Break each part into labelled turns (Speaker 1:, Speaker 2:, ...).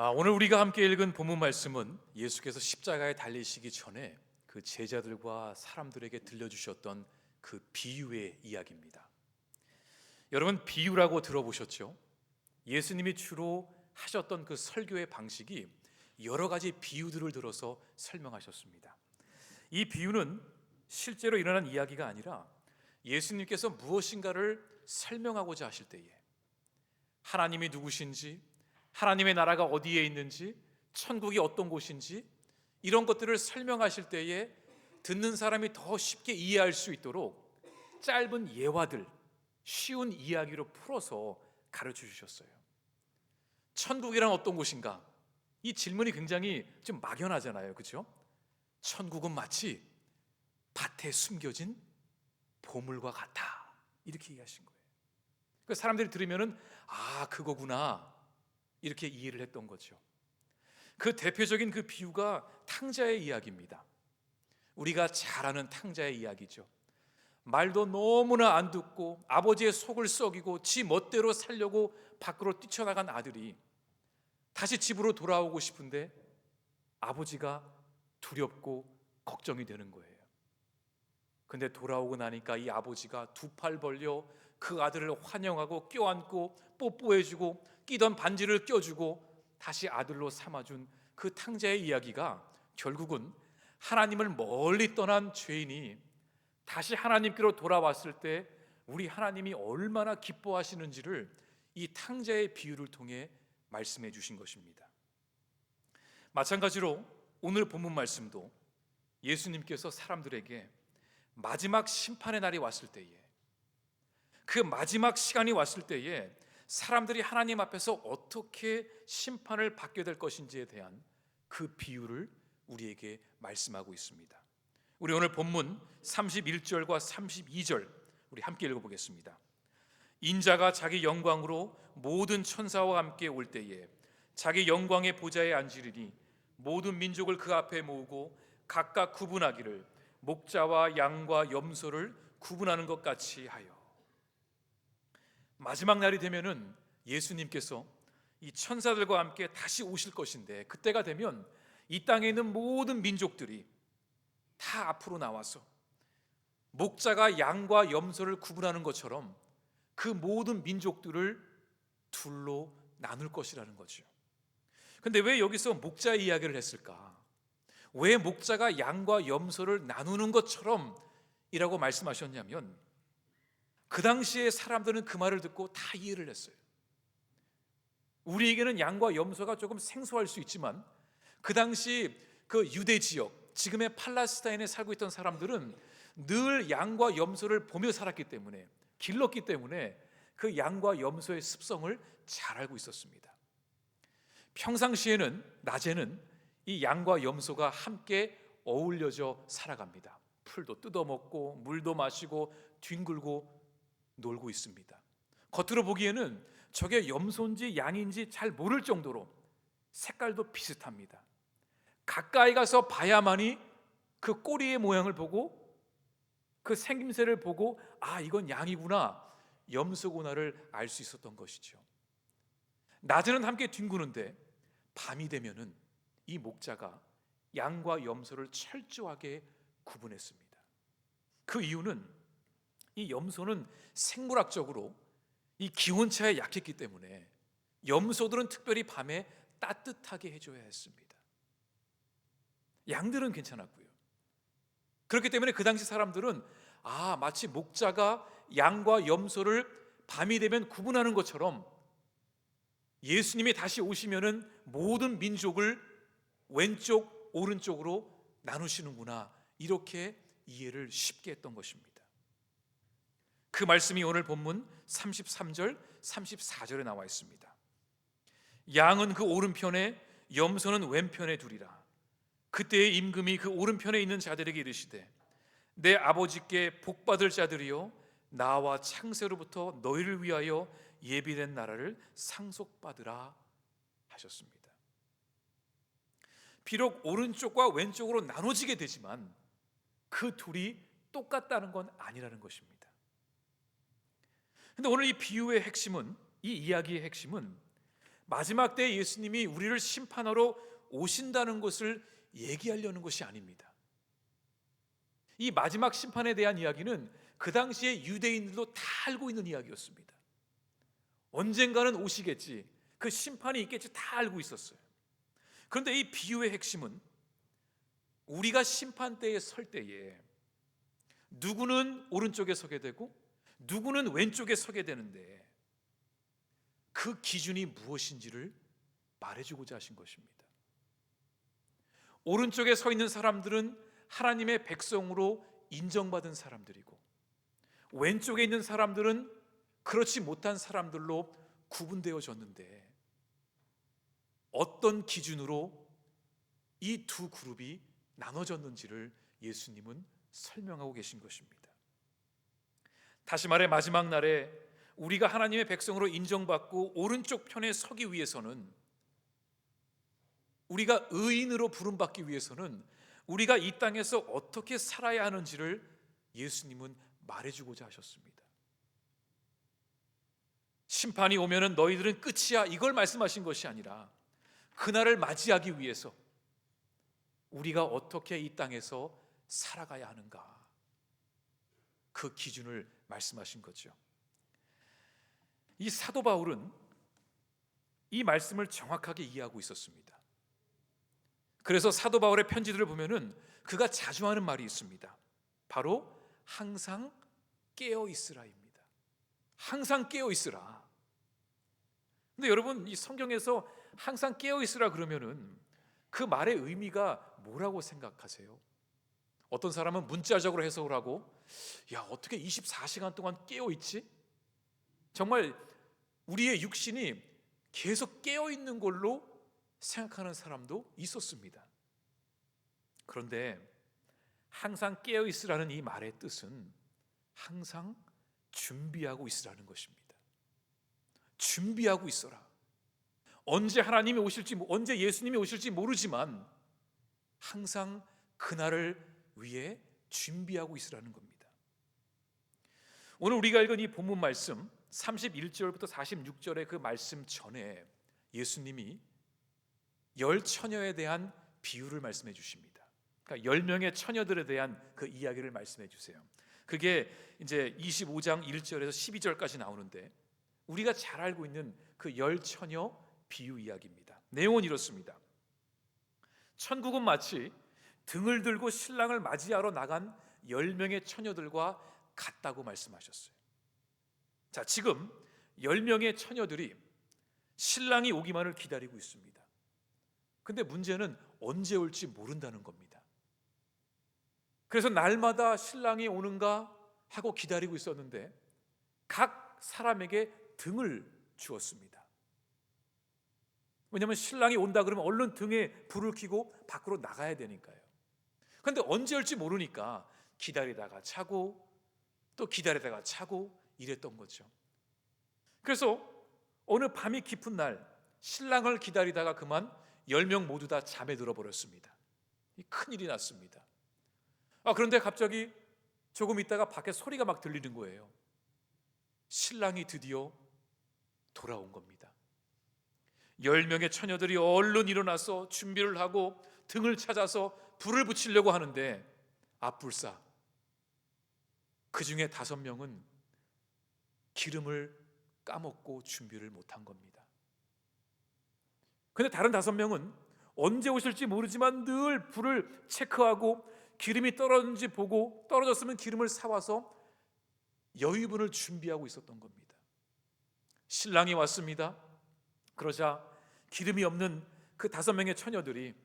Speaker 1: 오늘 우리가 함께 읽은 본문 말씀은 예수께서 십자가에 달리시기 전에 그 제자들과 사람들에게 들려주셨던 그 비유의 이야기입니다. 여러분, 비유라고 들어보셨죠? 예수님이 주로 하셨던 그 설교의 방식이 여러 가지 비유들을 들어서 설명하셨습니다. 이 비유는 실제로 일어난 이야기가 아니라 예수님께서 무엇인가를 설명하고자 하실 때에 하나님이 누구신지, 하나님의 나라가 어디에 있는지, 천국이 어떤 곳인지 이런 것들을 설명하실 때에 듣는 사람이 더 쉽게 이해할 수 있도록 짧은 예화들, 쉬운 이야기로 풀어서 가르쳐 주셨어요. 천국이란 어떤 곳인가? 이 질문이 굉장히 좀 막연하잖아요, 그렇죠? 천국은 마치 밭에 숨겨진 보물과 같아, 이렇게 이해하신 거예요. 그 사람들이 들으면은 그거구나 이렇게 이해를 했던 거죠. 그 대표적인 그 비유가 탕자의 이야기입니다. 우리가 잘 아는 탕자의 이야기죠. 말도 너무나 안 듣고 아버지의 속을 썩이고 지 멋대로 살려고 밖으로 뛰쳐나간 아들이 다시 집으로 돌아오고 싶은데 아버지가 두렵고 걱정이 되는 거예요. 근데 돌아오고 나니까 이 아버지가 두 팔 벌려 그 아들을 환영하고 껴안고 뽀뽀해주고 끼던 반지를 껴주고 다시 아들로 삼아준 그 탕자의 이야기가 결국은 하나님을 멀리 떠난 죄인이 다시 하나님께로 돌아왔을 때 우리 하나님이 얼마나 기뻐하시는지를 이 탕자의 비유를 통해 말씀해 주신 것입니다. 마찬가지로 오늘 본문 말씀도 예수님께서 사람들에게 마지막 심판의 날이 왔을 때에, 그 마지막 시간이 왔을 때에 사람들이 하나님 앞에서 어떻게 심판을 받게 될 것인지에 대한 그 비유를 우리에게 말씀하고 있습니다. 우리 오늘 본문 31절과 32절 우리 함께 읽어보겠습니다. 인자가 자기 영광으로 모든 천사와 함께 올 때에 자기 영광의 보좌에 앉으리니 모든 민족을 그 앞에 모으고 각각 구분하기를 목자와 양과 염소를 구분하는 것 같이 하여. 마지막 날이 되면은 예수님께서 이 천사들과 함께 다시 오실 것인데, 그때가 되면 이 땅에 있는 모든 민족들이 다 앞으로 나와서 목자가 양과 염소를 구분하는 것처럼 그 모든 민족들을 둘로 나눌 것이라는 거죠. 근데 왜 여기서 목자 이야기를 했을까? 왜 목자가 양과 염소를 나누는 것처럼 이라고 말씀하셨냐면, 그 당시에 사람들은 그 말을 듣고 다 이해를 했어요. 우리에게는 양과 염소가 조금 생소할 수 있지만 그 당시 그 유대 지역, 지금의 팔레스타인에 살고 있던 사람들은 늘 양과 염소를 보며 살았기 때문에, 길렀기 때문에 그 양과 염소의 습성을 잘 알고 있었습니다. 평상시에는, 낮에는 이 양과 염소가 함께 어울려져 살아갑니다. 풀도 뜯어먹고 물도 마시고 뒹굴고 놀고 있습니다. 겉으로 보기에는 저게 염소인지 양인지 잘 모를 정도로 색깔도 비슷합니다. 가까이 가서 봐야만이 그 꼬리의 모양을 보고 그 생김새를 보고 이건 양이구나, 염소구나를 알 수 있었던 것이죠. 낮에는 함께 뒹구는데 밤이 되면은 이 목자가 양과 염소를 철저하게 구분했습니다. 그 이유는 이 염소는 생물학적으로 이 기온차에 약했기 때문에 염소들은 특별히 밤에 따뜻하게 해줘야 했습니다. 양들은 괜찮았고요. 그렇기 때문에 그 당시 사람들은 마치 목자가 양과 염소를 밤이 되면 구분하는 것처럼 예수님이 다시 오시면은 모든 민족을 왼쪽 오른쪽으로 나누시는구나, 이렇게 이해를 쉽게 했던 것입니다. 그 말씀이 오늘 본문 33절 34절에 나와 있습니다. 양은 그 오른편에 염소는 왼편에 두리라. 그때의 임금이 그 오른편에 있는 자들에게 이르시되 내 아버지께 복받을 자들이여, 나와 창세로부터 너희를 위하여 예비된 나라를 상속받으라 하셨습니다. 비록 오른쪽과 왼쪽으로 나눠지게 되지만 그 둘이 똑같다는 건 아니라는 것입니다. 그런데 오늘 이 비유의 핵심은, 이 이야기의 핵심은 마지막 때 예수님이 우리를 심판하러 오신다는 것을 얘기하려는 것이 아닙니다. 이 마지막 심판에 대한 이야기는 그 당시에 유대인들도 다 알고 있는 이야기였습니다. 언젠가는 오시겠지, 그 심판이 있겠지, 다 알고 있었어요. 그런데 이 비유의 핵심은 우리가 심판대에 설 때에 누구는 오른쪽에 서게 되고 누구는 왼쪽에 서게 되는데 그 기준이 무엇인지를 말해주고자 하신 것입니다. 오른쪽에 서 있는 사람들은 하나님의 백성으로 인정받은 사람들이고, 왼쪽에 있는 사람들은 그렇지 못한 사람들로 구분되어졌는데, 어떤 기준으로 이 두 그룹이 나눠졌는지를 예수님은 설명하고 계신 것입니다. 다시 말해, 마지막 날에 우리가 하나님의 백성으로 인정받고 오른쪽 편에 서기 위해서는, 우리가 의인으로 부름받기 위해서는 우리가 이 땅에서 어떻게 살아야 하는지를 예수님은 말해주고자 하셨습니다. 심판이 오면은 너희들은 끝이야, 이걸 말씀하신 것이 아니라 그날을 맞이하기 위해서 우리가 어떻게 이 땅에서 살아가야 하는가, 그 기준을 말씀하신 거죠. 이 사도 바울은 이 말씀을 정확하게 이해하고 있었습니다. 그래서 사도 바울의 편지들을 보면은 그가 자주 하는 말이 있습니다. 바로 항상 깨어 있으라입니다. 항상 깨어 있으라. 근데 여러분, 이 성경에서 항상 깨어 있으라 그러면은 그 말의 의미가 뭐라고 생각하세요? 어떤 사람은 문자적으로 해석을 하고, 야, 어떻게 24시간 동안 깨어 있지? 정말 우리의 육신이 계속 깨어 있는 걸로 생각하는 사람도 있었습니다. 그런데 항상 깨어 있으라는 이 말의 뜻은 항상 준비하고 있으라는 것입니다. 준비하고 있어라. 언제 하나님이 오실지, 언제 예수님이 오실지 모르지만 항상 그날을 위해 준비하고 있으라는 겁니다. 오늘 우리가 읽은 이 본문 말씀 31절부터 46절의 그 말씀 전에 예수님이 열 처녀에 대한 비유를 말씀해 주십니다. 그러니까 10명의 처녀들에 대한 그 이야기를 말씀해 주세요. 그게 이제 25장 1절에서 12절까지 나오는데, 우리가 잘 알고 있는 그 열 처녀 비유 이야기입니다. 내용은 이렇습니다. 천국은 마치 등을 들고 신랑을 맞이하러 나간 10명의 처녀들과 같다고 말씀하셨어요. 자, 지금 10명의 처녀들이 신랑이 오기만을 기다리고 있습니다. 근데 문제는 언제 올지 모른다는 겁니다. 그래서 날마다 신랑이 오는가 하고 기다리고 있었는데 각 사람에게 등을 주었습니다. 왜냐하면 신랑이 온다 그러면 얼른 등에 불을 켜고 밖으로 나가야 되니까요. 그런데 언제 올지 모르니까 기다리다가 차고 또 기다리다가 차고 이랬던 거죠. 그래서 어느 밤이 깊은 날 신랑을 기다리다가 그만 10명 모두 다 잠에 들어버렸습니다. 큰일이 났습니다. 그런데 갑자기 조금 있다가 밖에 소리가 막 들리는 거예요. 신랑이 드디어 돌아온 겁니다. 10명의 처녀들이 얼른 일어나서 준비를 하고 등을 찾아서 불을 붙이려고 하는데 앞불사 그 중에 5명은 기름을 까먹고 준비를 못한 겁니다. 근데 다른 5명은 언제 오실지 모르지만 늘 불을 체크하고 기름이 떨어졌는지 보고 떨어졌으면 기름을 사와서 여유분을 준비하고 있었던 겁니다. 신랑이 왔습니다. 그러자 기름이 없는 그 5명의 처녀들이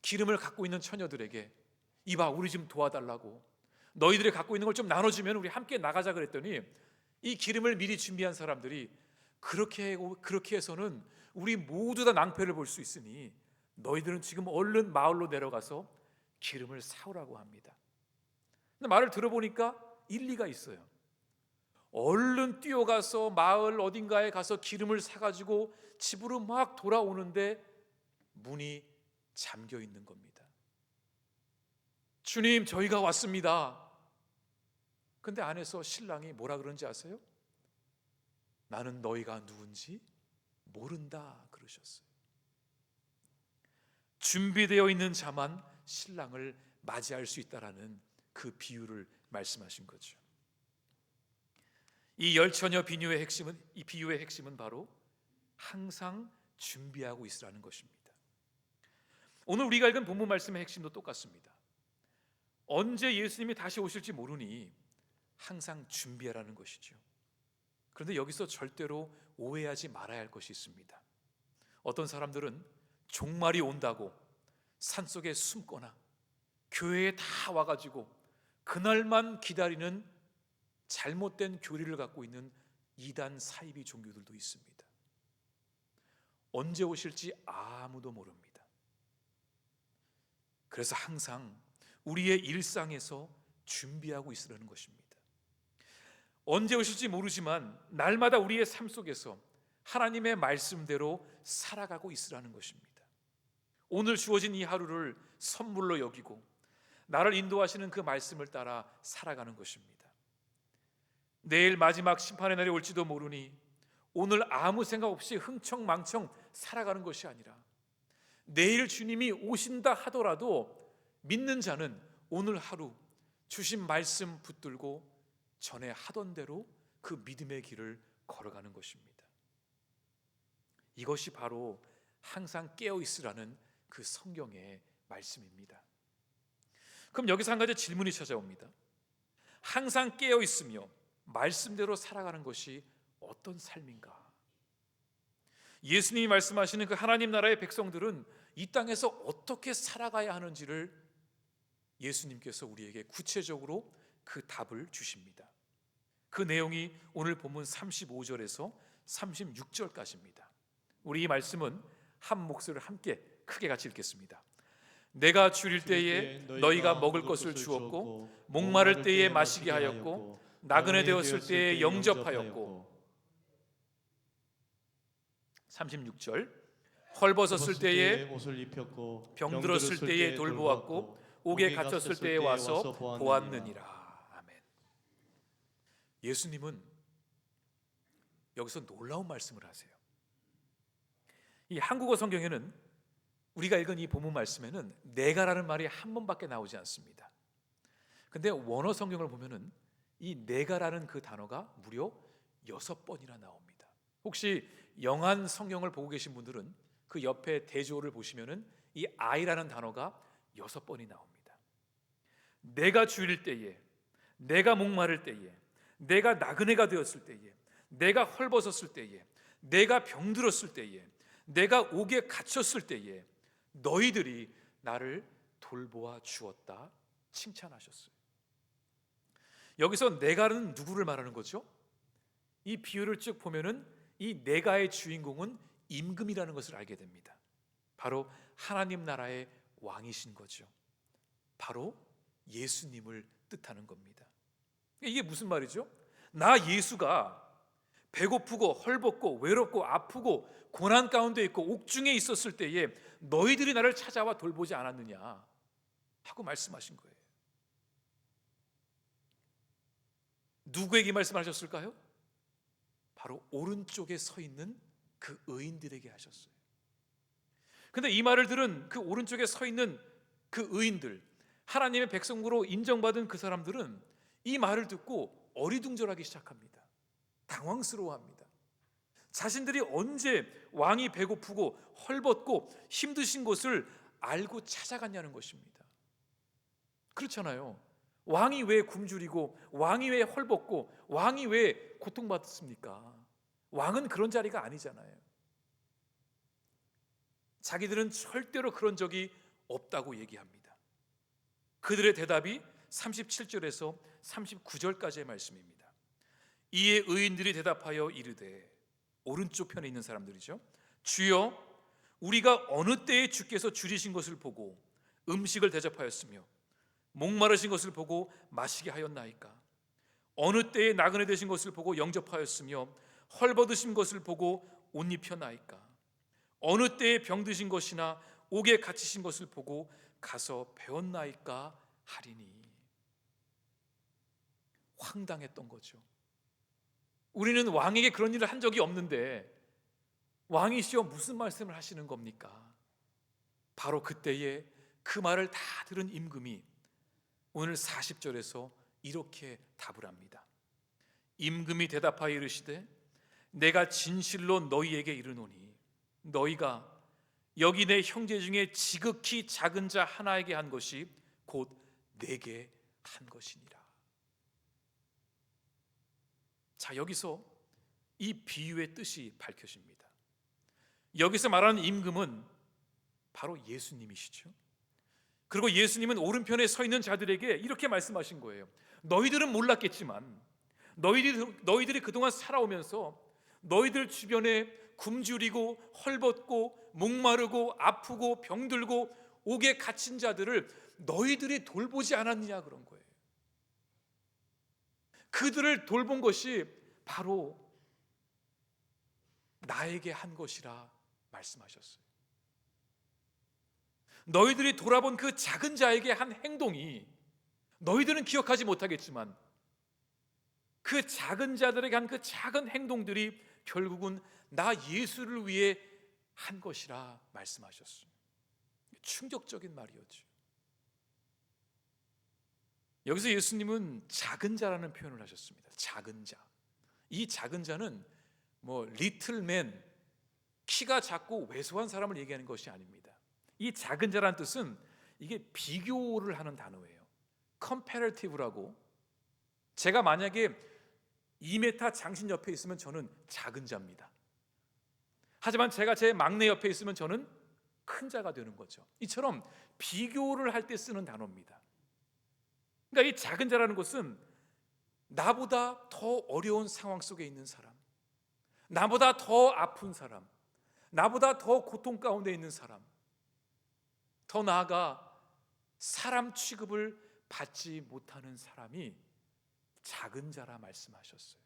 Speaker 1: 기름을 갖고 있는 처녀들에게 이봐, 우리 좀 도와달라고, 너희들이 갖고 있는 걸 좀 나눠주면 우리 함께 나가자 그랬더니 이 기름을 미리 준비한 사람들이 그렇게 해서는 우리 모두 다 낭패를 볼 수 있으니 너희들은 지금 얼른 마을로 내려가서 기름을 사오라고 합니다. 근데 말을 들어보니까 일리가 있어요. 얼른 뛰어가서 마을 어딘가에 가서 기름을 사가지고 집으로 막 돌아오는데 문이 잠겨 있는 겁니다. 주님, 저희가 왔습니다. 근데 안에서 신랑이 뭐라 그런지 아세요? 나는 너희가 누군지 모른다 그러죠. 그러셨어요. 준비되어 있는 자만 신랑을 맞이할 수 있다라는 그 비유를 말씀하신 거죠. 이 열처녀 비유의 핵심은 바로 항상 준비하고 있으라는 것입니다. 오늘 우리가 읽은 본문 말씀의 핵심도 똑같습니다. 언제 예수님이 다시 오실지 모르니 항상 준비하라는 것이죠. 그런데 여기서 절대로 오해하지 말아야 할 것이 있습니다. 어떤 사람들은 종말이 온다고 산속에 숨거나 교회에 다 와가지고 그날만 기다리는 잘못된 교리를 갖고 있는 이단 사이비 종교들도 있습니다. 언제 오실지 아무도 모릅니다. 그래서 항상 우리의 일상에서 준비하고 있으라는 것입니다. 언제 오실지 모르지만 날마다 우리의 삶 속에서 하나님의 말씀대로 살아가고 있으라는 것입니다. 오늘 주어진 이 하루를 선물로 여기고 나를 인도하시는 그 말씀을 따라 살아가는 것입니다. 내일 마지막 심판의 날이 올지도 모르니 오늘 아무 생각 없이 흥청망청 살아가는 것이 아니라 내일 주님이 오신다 하더라도 믿는 자는 오늘 하루 주신 말씀 붙들고 전에 하던 대로 그 믿음의 길을 걸어가는 것입니다. 이것이 바로 항상 깨어 있으라는 그 성경의 말씀입니다. 그럼 여기서 한 가지 질문이 찾아옵니다. 항상 깨어 있으며 말씀대로 살아가는 것이 어떤 삶인가? 예수님이 말씀하시는 그 하나님 나라의 백성들은 이 땅에서 어떻게 살아가야 하는지를 예수님께서 우리에게 구체적으로 그 답을 주십니다. 그 내용이 오늘 본문 35절에서 36절까지입니다. 우리 이 말씀은 한 목소리를 함께 크게 같이 읽겠습니다. 내가 줄일 때에 너희가 먹을 것을 주었고 목마를 때에 마시게 하였고 나그네 되었을 때에 영접하였고 36절 헐벗었을 때에
Speaker 2: 옷을 입혔고
Speaker 1: 병들었을 때에 돌보았고 옥에 갇혔을 때에 와서 보았느니라. 아멘. 예수님은 여기서 놀라운 말씀을 하세요. 이 한국어 성경에는 우리가 읽은 이 본문 말씀에는 내가라는 말이 한 번밖에 나오지 않습니다. 근데 원어 성경을 보면은 이 내가라는 그 단어가 무려 6번이나 나옵니다. 혹시 영한 성경을 보고 계신 분들은 그 옆에 대조를 보시면은 이 I라는 단어가 6번이 나옵니다. 내가 줄일 때에, 내가 목마를 때에, 내가 나그네가 되었을 때에, 내가 헐벗었을 때에, 내가 병들었을 때에, 내가 옥에 갇혔을 때에 너희들이 나를 돌보아 주었다 칭찬하셨어요. 여기서 내가는 누구를 말하는 거죠? 이 비유를 쭉 보면은 이 내가의 주인공은 임금이라는 것을 알게 됩니다. 바로 하나님 나라의 왕이신 거죠. 바로 예수님을 뜻하는 겁니다. 이게 무슨 말이죠? 나 예수가 배고프고 헐벗고 외롭고 아프고 고난 가운데 있고 옥중에 있었을 때에 너희들이 나를 찾아와 돌보지 않았느냐 하고 말씀하신 거예요. 누구에게 말씀하셨을까요? 바로 오른쪽에 서 있는 그 의인들에게 하셨어요. 근데 이 말을 들은 그 오른쪽에 서 있는 그 의인들, 하나님의 백성으로 인정받은 그 사람들은 이 말을 듣고 어리둥절하기 시작합니다. 당황스러워합니다. 자신들이 언제 왕이 배고프고 헐벗고 힘드신 것을 알고 찾아갔냐는 것입니다. 그렇잖아요. 왕이 왜 굶주리고 왕이 왜 헐벗고 왕이 왜 고통받습니까? 왕은 그런 자리가 아니잖아요. 자기들은 절대로 그런 적이 없다고 얘기합니다. 그들의 대답이 37절에서 39절까지의 말씀입니다. 이에 의인들이 대답하여 이르되, 오른쪽 편에 있는 사람들이죠. 주여, 우리가 어느 때에 주께서 줄이신 것을 보고 음식을 대접하였으며 목마르신 것을 보고 마시게 하였나이까? 어느 때에 나그네 되신 것을 보고 영접하였으며 헐벗으신 것을 보고 옷 입혔나이까? 어느 때에 병드신 것이나 옥에 갇히신 것을 보고 가서 배웠나이까 하리니. 황당했던 거죠. 우리는 왕에게 그런 일을 한 적이 없는데 왕이시여 무슨 말씀을 하시는 겁니까? 바로 그때에 그 말을 다 들은 임금이 오늘 40절에서 이렇게 답을 합니다. 임금이 대답하여 이르시되 내가 진실로 너희에게 이르노니 너희가 여기 내 형제 중에 지극히 작은 자 하나에게 한 것이 곧 내게 한 것이니라. 자, 여기서 이 비유의 뜻이 밝혀집니다. 여기서 말하는 임금은 바로 예수님이시죠. 그리고 예수님은 오른편에 서 있는 자들에게 이렇게 말씀하신 거예요. 너희들은 몰랐겠지만 너희들이 그동안 살아오면서 너희들 주변에 굶주리고 헐벗고 목마르고 아프고 병들고 옥에 갇힌 자들을 너희들이 돌보지 않았느냐 그런 거예요. 그들을 돌본 것이 바로 나에게 한 것이라 말씀하셨어요. 너희들이 돌아본 그 작은 자에게 한 행동이 너희들은 기억하지 못하겠지만 그 작은 자들에게 한 그 작은 행동들이 결국은 나 예수를 위해 한 것이라 말씀하셨어요. 충격적인 말이었죠. 여기서 예수님은 작은 자라는 표현을 하셨습니다. 작은 자. 이 작은 자는 리틀맨, 키가 작고 왜소한 사람을 얘기하는 것이 아닙니다. 이 작은 자라는 뜻은 이게 비교를 하는 단어예요. comparative라고. 제가 만약에 2m 장신 옆에 있으면 저는 작은 자입니다. 하지만 제가 제 막내 옆에 있으면 저는 큰 자가 되는 거죠. 이처럼 비교를 할 때 쓰는 단어입니다. 그러니까 이 작은 자라는 것은 나보다 더 어려운 상황 속에 있는 사람, 나보다 더 아픈 사람, 나보다 더 고통 가운데 있는 사람, 더 나아가 사람 취급을 받지 못하는 사람이 작은 자라 말씀하셨어요.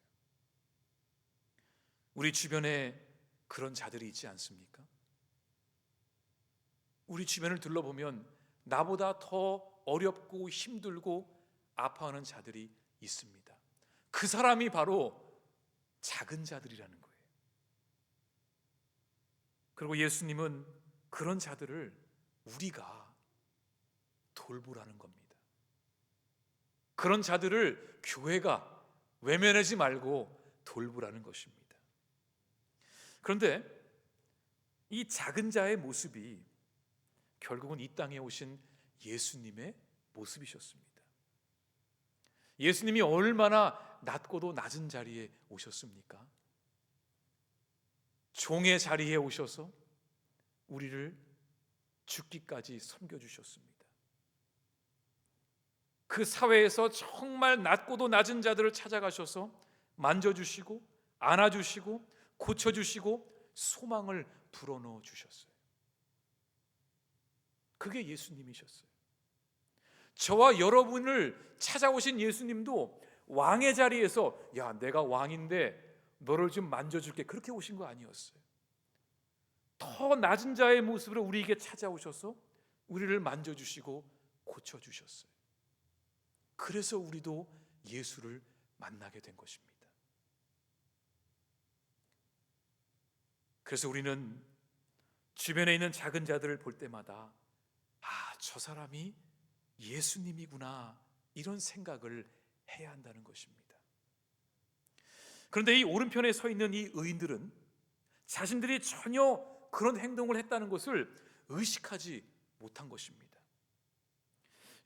Speaker 1: 우리 주변에 그런 자들이 있지 않습니까? 우리 주변을 둘러보면 나보다 더 어렵고 힘들고 아파하는 자들이 있습니다. 그 사람이 바로 작은 자들이라는 거예요. 그리고 예수님은 그런 자들을 우리가 돌보라는 겁니다. 그런 자들을 교회가 외면하지 말고 돌보라는 것입니다. 그런데 이 작은 자의 모습이 결국은 이 땅에 오신 예수님의 모습이셨습니다. 예수님이 얼마나 낮고도 낮은 자리에 오셨습니까? 종의 자리에 오셔서 우리를 죽기까지 섬겨주셨습니다. 그 사회에서 정말 낮고도 낮은 자들을 찾아가셔서 만져주시고 안아주시고 고쳐주시고 소망을 불어넣어 주셨어요. 그게 예수님이셨어요. 저와 여러분을 찾아오신 예수님도 왕의 자리에서 야, 내가 왕인데 너를 좀 만져줄게, 그렇게 오신 거 아니었어요. 더 낮은 자의 모습으로 우리에게 찾아오셔서 우리를 만져주시고 고쳐주셨어요. 그래서 우리도 예수를 만나게 된 것입니다. 그래서 우리는 주변에 있는 작은 자들을 볼 때마다 저 사람이 예수님이구나, 이런 생각을 해야 한다는 것입니다. 그런데 이 오른편에 서 있는 이 의인들은 자신들이 전혀 그런 행동을 했다는 것을 의식하지 못한 것입니다.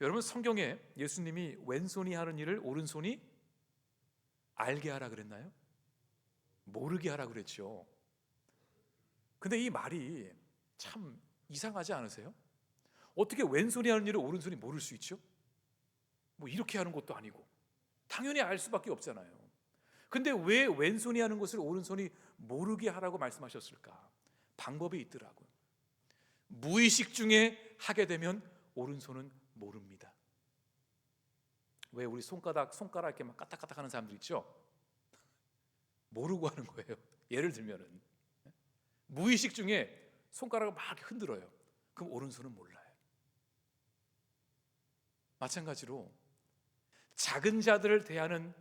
Speaker 1: 여러분, 성경에 예수님이 왼손이 하는 일을 오른손이 알게 하라 그랬나요? 모르게 하라 그랬죠. 근데 이 말이 참 이상하지 않으세요? 어떻게 왼손이 하는 일을 오른손이 모를 수 있죠? 이렇게 하는 것도 아니고 당연히 알 수밖에 없잖아요. 근데 왜 왼손이 하는 것을 오른손이 모르게 하라고 말씀하셨을까? 방법이 있더라고요. 무의식 중에 하게 되면 오른손은 모릅니다. 왜 우리 손가락 이렇게 막 까딱까딱 하는 사람들 있죠? 모르고 하는 거예요. 예를 들면은 무의식 중에 손가락을 막 흔들어요. 그럼 오른손은 몰라요. 마찬가지로 작은 자들을 대하는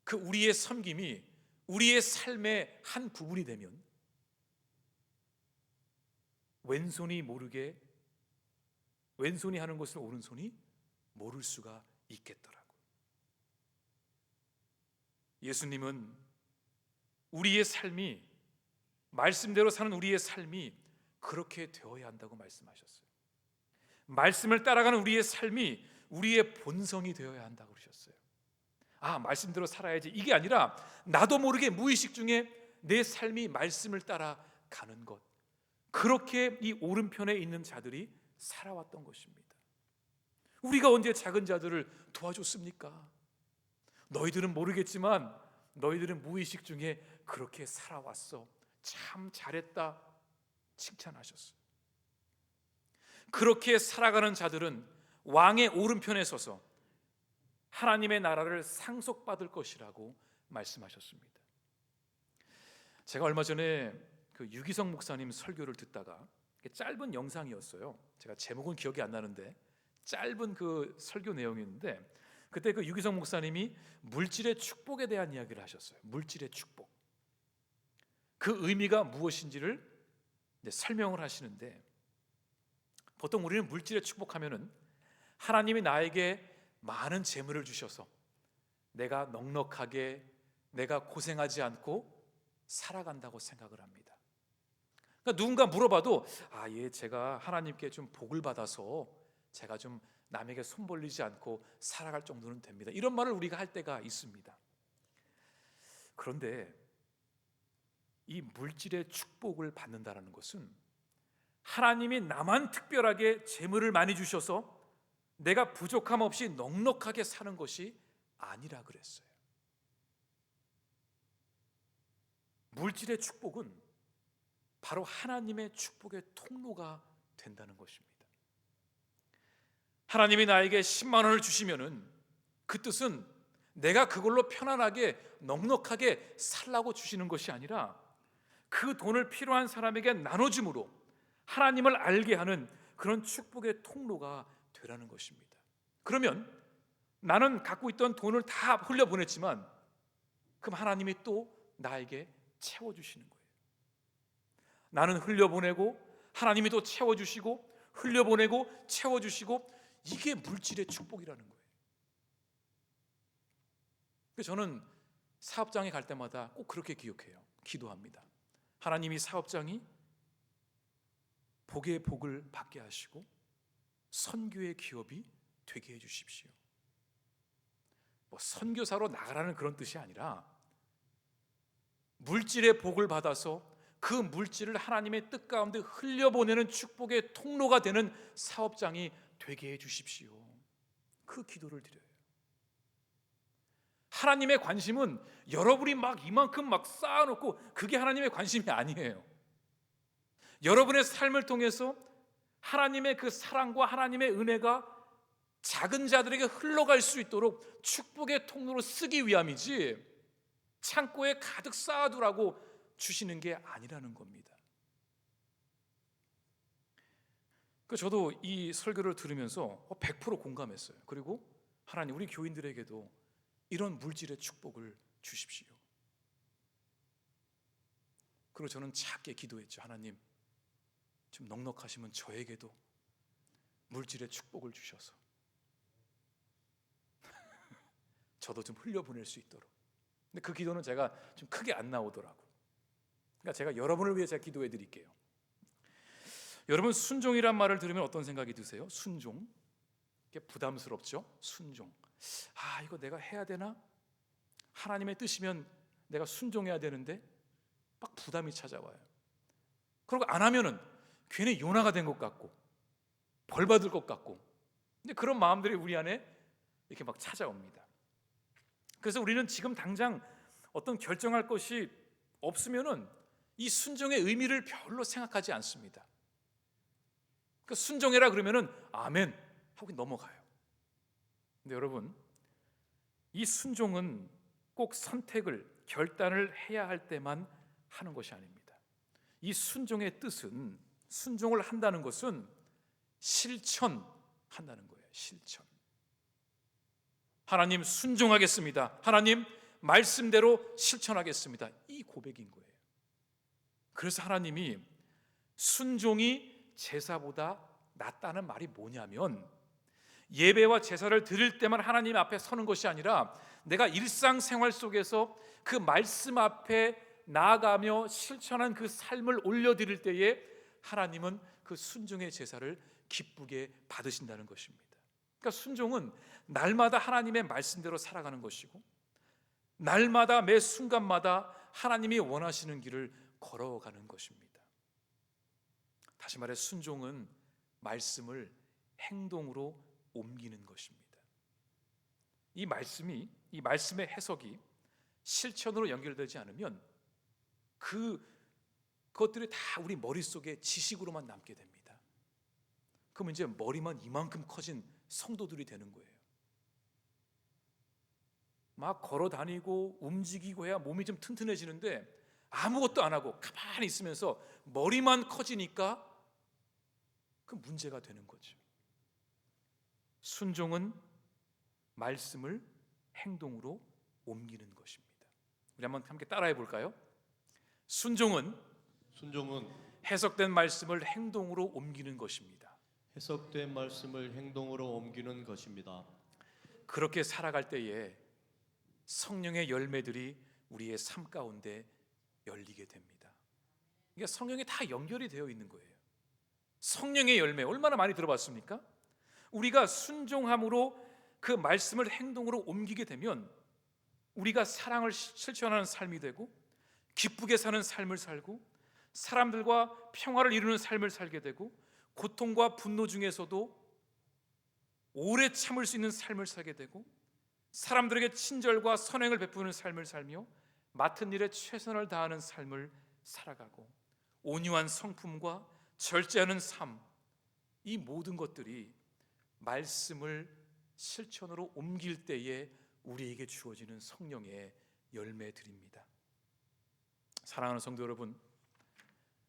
Speaker 1: 그 우리의 섬김이 우리의 삶의 한 부분이 되면 왼손이 모르게 왼손이 하는 것을 오른손이 모를 수가 있겠더라고. 예수님은 우리의 삶이, 말씀대로 사는 우리의 삶이 그렇게 되어야 한다고 말씀하셨어요. 말씀을 따라가는 우리의 삶이 우리의 본성이 되어야 한다고 그러셨어요. 말씀대로 살아야지, 이게 아니라 나도 모르게 무의식 중에 내 삶이 말씀을 따라가는 것, 그렇게 이 오른편에 있는 자들이 살아왔던 것입니다. 우리가 언제 작은 자들을 도와줬습니까? 너희들은 모르겠지만 너희들은 무의식 중에 그렇게 살아왔어, 참 잘했다 칭찬하셨어요. 그렇게 살아가는 자들은 왕의 오른편에 서서 하나님의 나라를 상속받을 것이라고 말씀하셨습니다. 제가 얼마 전에 그 유기성 목사님 설교를 듣다가, 짧은 영상이었어요. 제가 제목은 기억이 안 나는데 짧은 그 설교 내용이었는데, 그때 그 유기성 목사님이 물질의 축복에 대한 이야기를 하셨어요. 물질의 축복, 그 의미가 무엇인지를 설명을 하시는데, 보통 우리는 물질의 축복하면은 하나님이 나에게 많은 재물을 주셔서 내가 넉넉하게, 내가 고생하지 않고 살아간다고 생각을 합니다. 그러니까 누군가 물어봐도 제가 하나님께 좀 복을 받아서 제가 좀 남에게 손 벌리지 않고 살아갈 정도는 됩니다, 이런 말을 우리가 할 때가 있습니다. 그런데 이 물질의 축복을 받는다는 것은 하나님이 나만 특별하게 재물을 많이 주셔서 내가 부족함 없이 넉넉하게 사는 것이 아니라 그랬어요. 물질의 축복은 바로 하나님의 축복의 통로가 된다는 것입니다. 하나님이 나에게 10만 원을 주시면은 그 뜻은 내가 그걸로 편안하게 넉넉하게 살라고 주시는 것이 아니라 그 돈을 필요한 사람에게 나눠줌으로 하나님을 알게 하는 그런 축복의 통로가 되라는 것입니다. 그러면 나는 갖고 있던 돈을 다 흘려보냈지만 그럼 하나님이 또 나에게 채워주시는 거예요. 나는 흘려보내고 하나님이 또 채워주시고, 흘려보내고 채워주시고, 이게 물질의 축복이라는 거예요. 그래서 저는 사업장에 갈 때마다 꼭 그렇게 기억해요. 기도합니다. 하나님이 사업장이 복의 복을 받게 하시고 선교의 기업이 되게 해주십시오. 선교사로 나가라는 그런 뜻이 아니라 물질의 복을 받아서 그 물질을 하나님의 뜻 가운데 흘려보내는 축복의 통로가 되는 사업장이 되게 해주십시오, 그 기도를 드려요. 하나님의 관심은 여러분이 막 이만큼 막 쌓아놓고 그게 하나님의 관심이 아니에요. 여러분의 삶을 통해서 하나님의 그 사랑과 하나님의 은혜가 작은 자들에게 흘러갈 수 있도록 축복의 통로로 쓰기 위함이지, 창고에 가득 쌓아두라고 주시는 게 아니라는 겁니다. 저도 이 설교를 들으면서 100% 공감했어요. 그리고 하나님, 우리 교인들에게도 이런 물질의 축복을 주십시오. 그리고 저는 작게 기도했죠. 하나님, 좀 넉넉하시면 저에게도 물질의 축복을 주셔서 저도 좀 흘려보낼 수 있도록. 근데 그 기도는 제가 좀 크게 안 나오더라고. 그러니까 제가 여러분을 위해 제가 기도해 드릴게요. 여러분, 순종이란 말을 들으면 어떤 생각이 드세요? 순종, 이게 부담스럽죠? 순종, 이거 내가 해야 되나? 하나님의 뜻이면 내가 순종해야 되는데 막 부담이 찾아와요. 그리고 안 하면은 괜히 요나가 된 것 같고 벌 받을 것 같고, 근데 그런 마음들이 우리 안에 이렇게 막 찾아옵니다. 그래서 우리는 지금 당장 어떤 결정할 것이 없으면은 이 순종의 의미를 별로 생각하지 않습니다. 그 순종해라 그러면은 아멘 하고 넘어가요. 근데 여러분, 이 순종은 꼭 선택을, 결단을 해야 할 때만 하는 것이 아닙니다. 이 순종의 뜻은, 순종을 한다는 것은 실천한다는 거예요. 실천. 하나님, 순종하겠습니다. 하나님, 말씀대로 실천하겠습니다. 이 고백인 거예요. 그래서 하나님이 순종이 제사보다 낫다는 말이 뭐냐면, 예배와 제사를 드릴 때만 하나님 앞에 서는 것이 아니라 내가 일상생활 속에서 그 말씀 앞에 나아가며 실천한 그 삶을 올려드릴 때에 하나님은 그 순종의 제사를 기쁘게 받으신다는 것입니다. 그러니까 순종은 날마다 하나님의 말씀대로 살아가는 것이고, 날마다 매 순간마다 하나님이 원하시는 길을 걸어가는 것입니다. 다시 말해 순종은 말씀을 행동으로 옮기는 것입니다. 이 말씀의 해석이 실천으로 연결되지 않으면 그것들이 다 우리 머릿속에 지식으로만 남게 됩니다. 그럼 이제 머리만 이만큼 커진 성도들이 되는 거예요. 막 걸어 다니고 움직이고 해야 몸이 좀 튼튼해지는데 아무것도 안 하고 가만히 있으면서 머리만 커지니까 그 문제가 되는 거죠. 순종은 말씀을 행동으로 옮기는 것입니다. 우리 한번 함께 따라해 볼까요? 순종은 해석된 말씀을 행동으로 옮기는 것입니다.
Speaker 2: 해석된 말씀을 행동으로 옮기는 것입니다.
Speaker 1: 그렇게 살아갈 때에 성령의 열매들이 우리의 삶 가운데 열리게 됩니다. 그러니까 성령이 다 연결이 되어 있는 거예요. 성령의 열매 얼마나 많이 들어봤습니까? 우리가 순종함으로 그 말씀을 행동으로 옮기게 되면 우리가 사랑을 실천하는 삶이 되고, 기쁘게 사는 삶을 살고, 사람들과 평화를 이루는 삶을 살게 되고, 고통과 분노 중에서도 오래 참을 수 있는 삶을 살게 되고, 사람들에게 친절과 선행을 베푸는 삶을 살며 맡은 일에 최선을 다하는 삶을 살아가고, 온유한 성품과 절제하는 삶, 이 모든 것들이 말씀을 실천으로 옮길 때에 우리에게 주어지는 성령의 열매들입니다. 사랑하는 성도 여러분,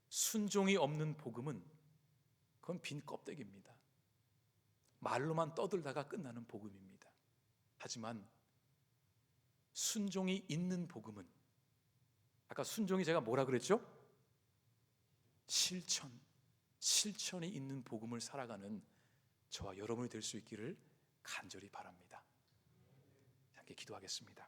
Speaker 1: 순종이 없는 복음은 그건 빈 껍데기입니다. 말로만 떠들다가 끝나는 복음입니다. 하지만 순종이 있는 복음은, 아까 순종이 제가 뭐라 그랬죠? 실천이 있는 복음을 살아가는 저와 여러분이 될 수 있기를 간절히 바랍니다. 함께 기도하겠습니다.